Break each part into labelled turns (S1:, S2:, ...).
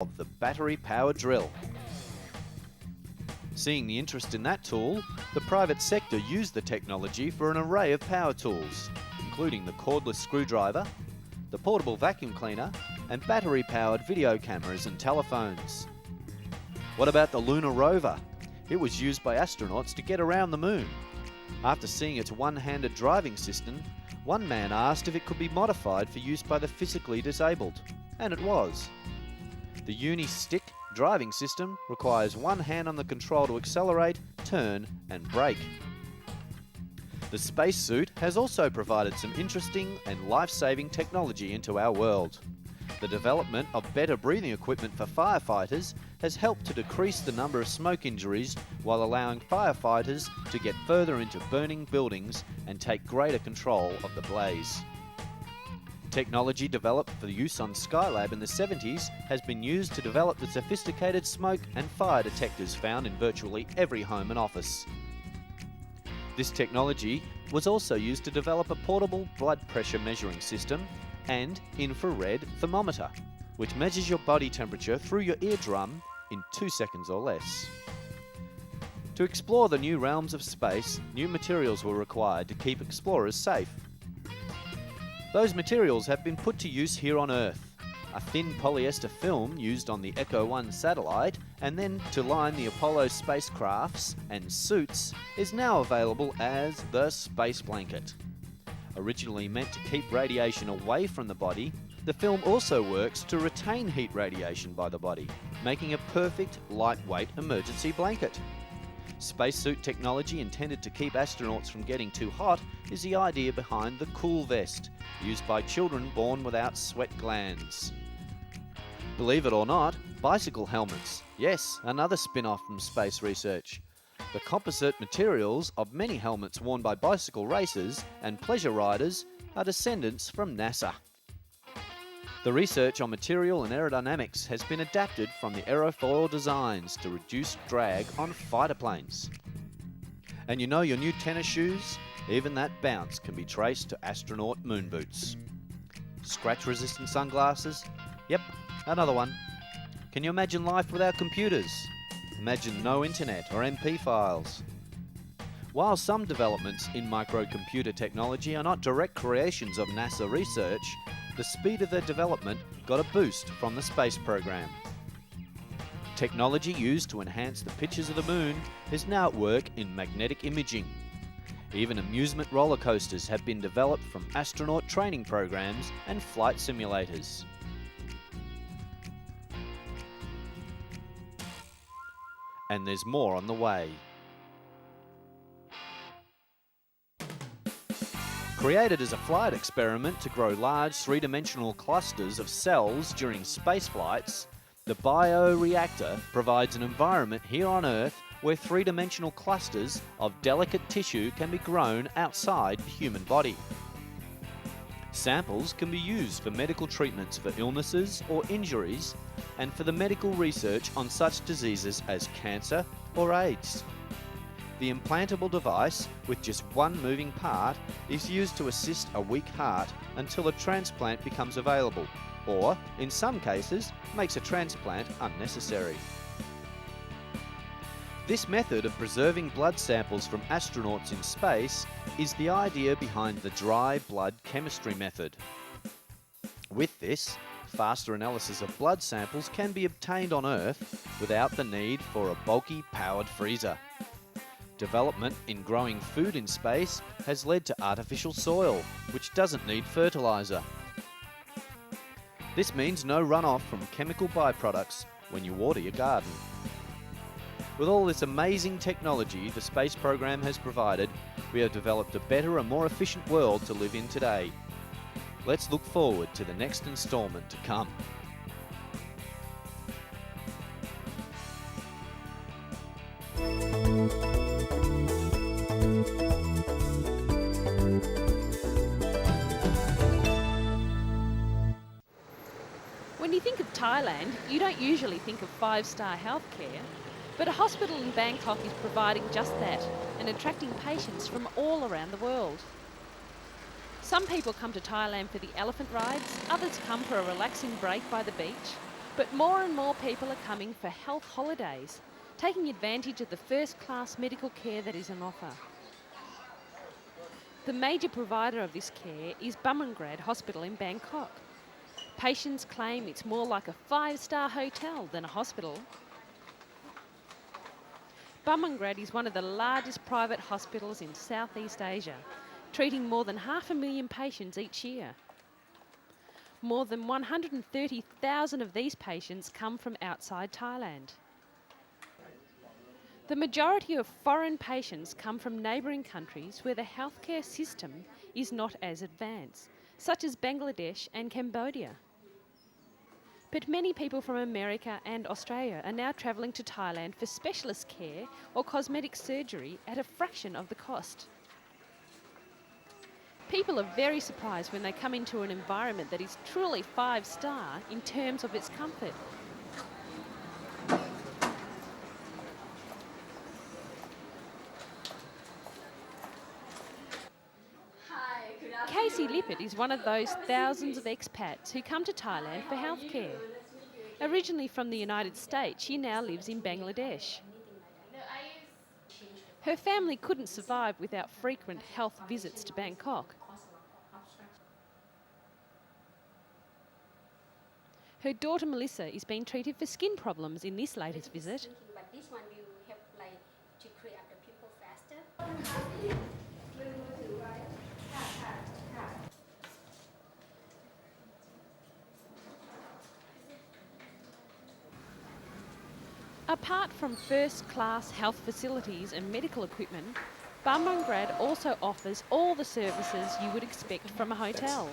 S1: of the battery-powered drill. Seeing the interest in that tool, the private sector used the technology for an array of power tools, including the cordless screwdriver, the portable vacuum cleaner, and battery-powered video cameras and telephones. What about the lunar rover? It was used by astronauts to get around the moon. After seeing its one-handed driving system, one man asked if it could be modified for use by the physically disabled, and it was. The uni-stick driving system requires one hand on the control to accelerate, turn, and brake. The spacesuit has also provided some interesting and life-saving technology into our world. The development of better breathing equipment for firefighters has helped to decrease the number of smoke injuries while allowing firefighters to get further into burning buildings and take greater control of the blaze. Technology developed for use on Skylab in the 70s has been used to develop the sophisticated smoke and fire detectors found in virtually every home and office. This technology was also used to develop a portable blood pressure measuring system and infrared thermometer, which measures your body temperature through your eardrum in 2 seconds or less. To explore the new realms of space, new materials were required to keep explorers safe. Those materials have been put to use here on Earth. A thin polyester film used on the Echo 1 satellite and then to line the Apollo spacecrafts and suits is now available as the space blanket. Originally meant to keep radiation away from the body, the film also works to retain heat radiation by the body, making a perfect lightweight emergency blanket. Spacesuit technology intended to keep astronauts from getting too hot is the idea behind the cool vest, used by children born without sweat glands. Believe it or not, bicycle helmets. Yes, another spin-off from space research. The composite materials of many helmets worn by bicycle racers and pleasure riders are descendants from NASA. The research on material and aerodynamics has been adapted from the aerofoil designs to reduce drag on fighter planes. And you know your new tennis shoes? Even that bounce can be traced to astronaut moon boots. Scratch-resistant sunglasses? Yep, another one. Can you imagine life without computers? Imagine no internet or MP files. While some developments in microcomputer technology are not direct creations of NASA research, the speed of their development got a boost from the space program. Technology used to enhance the pictures of the moon is now at work in magnetic imaging. Even amusement roller coasters have been developed from astronaut training programs and flight simulators. And there's more on the way. Created as a flight experiment to grow large three-dimensional clusters of cells during space flights, the bioreactor provides an environment here on Earth where three-dimensional clusters of delicate tissue can be grown outside the human body. Samples can be used for medical treatments for illnesses or injuries and for the medical research on such diseases as cancer or AIDS. The implantable device, with just one moving part, is used to assist a weak heart until a transplant becomes available, or, in some cases, makes a transplant unnecessary. This method of preserving blood samples from astronauts in space is the idea behind the dry blood chemistry method. With this, faster analysis of blood samples can be obtained on Earth without the need for a bulky powered freezer. Development in growing food in space has led to artificial soil, which doesn't need fertilizer. This means no runoff from chemical byproducts when you water your garden. With all this amazing technology the space program has provided, we have developed a better and more efficient world to live in today. Let's look forward to the next installment to come.
S2: When you think of Thailand, you don't usually think of five-star healthcare, but a hospital in Bangkok is providing just that and attracting patients from all around the world. Some people come to Thailand for the elephant rides, others come for a relaxing break by the beach, But more and more people are coming for health holidays, taking advantage of the first-class medical care that is on offer. The major provider of this care is Bumrungrad Hospital in Bangkok. Patients claim it's more like a 5-star hotel than a hospital. Bumrungrad is one of the largest private hospitals in Southeast Asia, treating more than 500,000 patients each year. More than 130,000 of these patients come from outside Thailand. The majority of foreign patients come from neighbouring countries where the healthcare system is not as advanced, such as Bangladesh and Cambodia. But many people from America and Australia are now travelling to Thailand for specialist care or cosmetic surgery at a fraction of the cost. People are very surprised when they come into an environment that is truly 5-star in terms of its comfort. Casey Lippert is one of those thousands of expats who come to Thailand for healthcare. Originally from the United States, she now lives in Bangladesh. Her family couldn't survive without frequent health visits to Bangkok. Her daughter Melissa is being treated for skin problems in this latest visit.
S3: But this one will help to clear up the pimple faster.
S2: Apart from first-class health facilities and medical equipment, Bumrungrad also offers all the services you would expect from a hotel.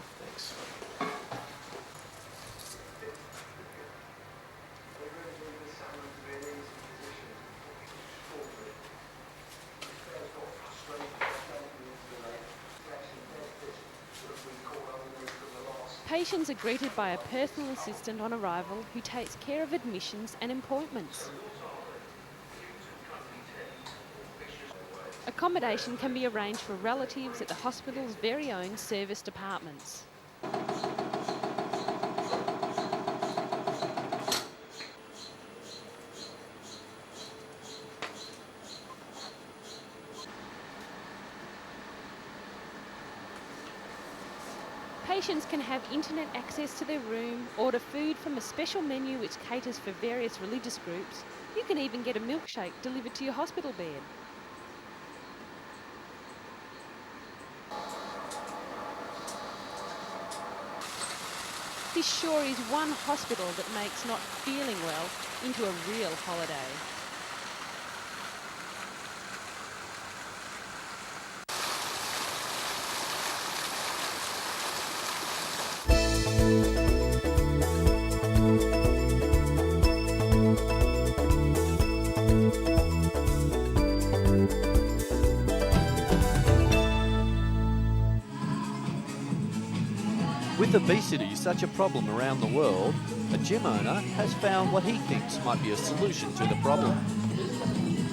S2: Patients are greeted by a personal assistant on arrival who takes care of admissions and appointments. Accommodation can be arranged for relatives at the hospital's very own service departments. Patients can have internet access to their room, order food from a special menu which caters for various religious groups. You can even get a milkshake delivered to your hospital bed. This sure is one hospital that makes not feeling well into a real holiday.
S1: With obesity such a problem around the world, a gym owner has found what he thinks might be a solution to the problem.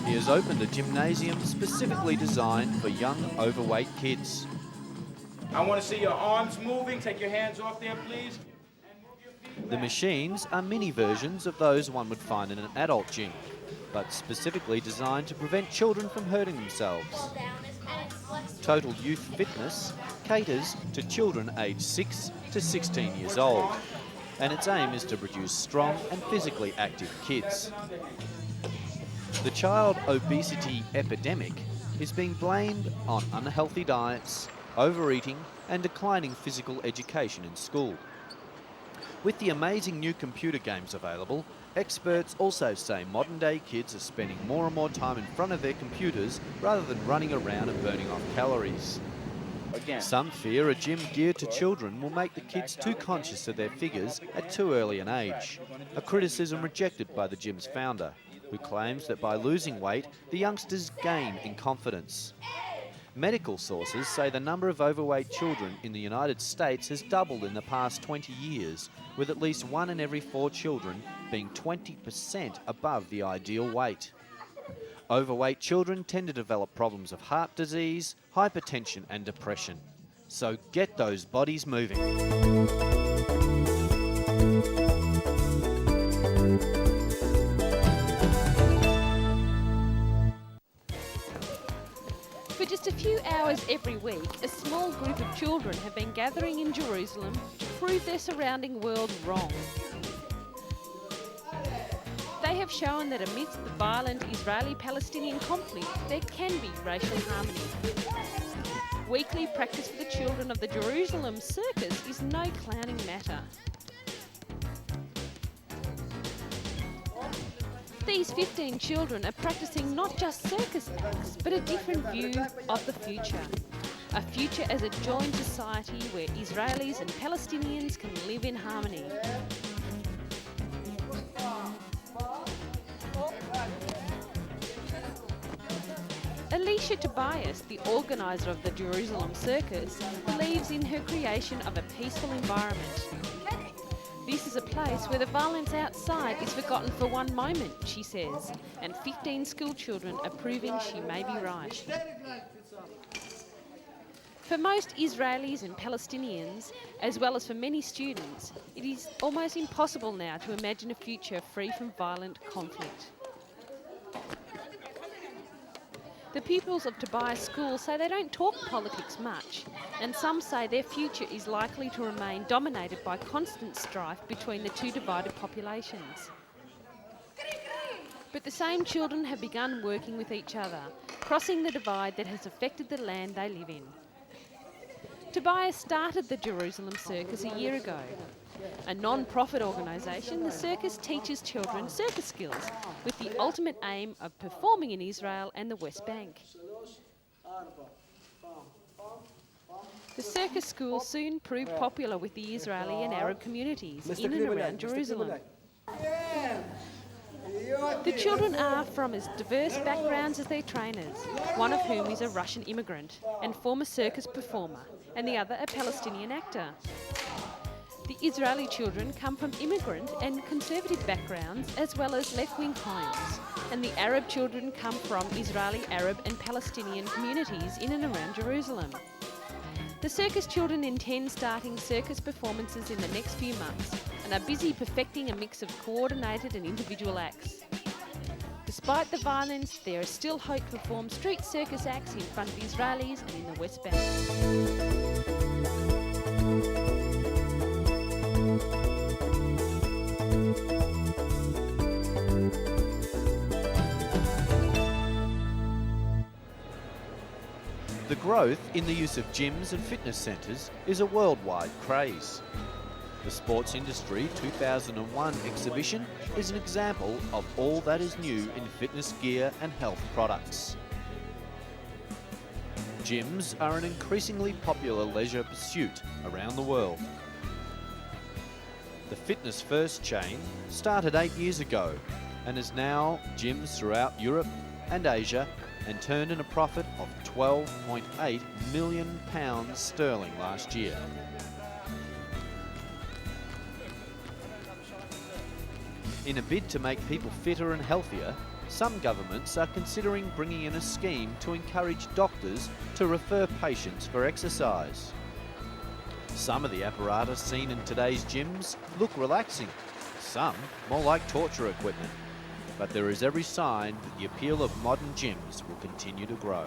S1: He has opened a gymnasium specifically designed for young, overweight kids.
S4: I want to see your arms moving. Take your hands off there, please.
S1: The machines are mini versions of those one would find in an adult gym, but specifically designed to prevent children from hurting themselves. Total Youth Fitness caters to children aged 6 to 16 years old, and its aim is to produce strong and physically active kids. The child obesity epidemic is being blamed on unhealthy diets, overeating, and declining physical education in school. With the amazing new computer games available, experts also say modern-day kids are spending more and more time in front of their computers rather than running around and burning off calories. Some fear a gym geared to children will make the kids too conscious of their figures at too early an age, a criticism rejected by the gym's founder, who claims that by losing weight, the youngsters gain in confidence. Medical sources say the number of overweight children in the United States has doubled in the past 20 years, with at least 1 in every 4 children being 20% above the ideal weight. Overweight children tend to develop problems of heart disease, hypertension and depression. So get those bodies moving.
S2: hours every week, a small group of children have been gathering in Jerusalem to prove their surrounding world wrong. They have shown that amidst the violent Israeli-Palestinian conflict, there can be racial harmony. Weekly practice for the children of the Jerusalem circus is no clowning matter. These 15 children are practicing not just circus acts, but a different view of the future. A future as a joined society where Israelis and Palestinians can live in harmony. Alicia Tobias, the organiser of the Jerusalem Circus, believes in her creation of a peaceful environment. This is a place where the violence outside is forgotten for one moment, she says, and 15 school children are proving she may be right. For most Israelis and Palestinians, as well as for many students, it is almost impossible now to imagine a future free from violent conflict. The pupils of Tobias School say they don't talk politics much, and some say their future is likely to remain dominated by constant strife between the two divided populations. But the same children have begun working with each other, crossing the divide that has affected the land they live in. Tobias started the Jerusalem Circus a year ago. A non-profit organisation, the circus teaches children circus skills with the ultimate aim of performing in Israel and the West Bank. The circus school soon proved popular with the Israeli and Arab communities in and around Jerusalem. The children are from as diverse backgrounds as their trainers, one of whom is a Russian immigrant and former circus performer, and the other a Palestinian actor. The Israeli children come from immigrant and conservative backgrounds as well as left-wing homes, and the Arab children come from Israeli, Arab and Palestinian communities in and around Jerusalem. The circus children intend starting circus performances in the next few months and are busy perfecting a mix of coordinated and individual acts. Despite the violence, there is still hope to perform street circus acts in front of Israelis and in the West Bank.
S1: The growth in the use of gyms and fitness centres is a worldwide craze. The Sports Industry 2001 exhibition is an example of all that is new in fitness gear and health products. Gyms are an increasingly popular leisure pursuit around the world. The Fitness First chain started 8 years ago and is now gyms throughout Europe and Asia, and turned in a profit of £12.8 million sterling last year. In a bid to make people fitter and healthier, some governments are considering bringing in a scheme to encourage doctors to refer patients for exercise. Some of the apparatus seen in today's gyms look relaxing, some more like torture equipment. But there is every sign that the appeal of modern gyms will continue to grow.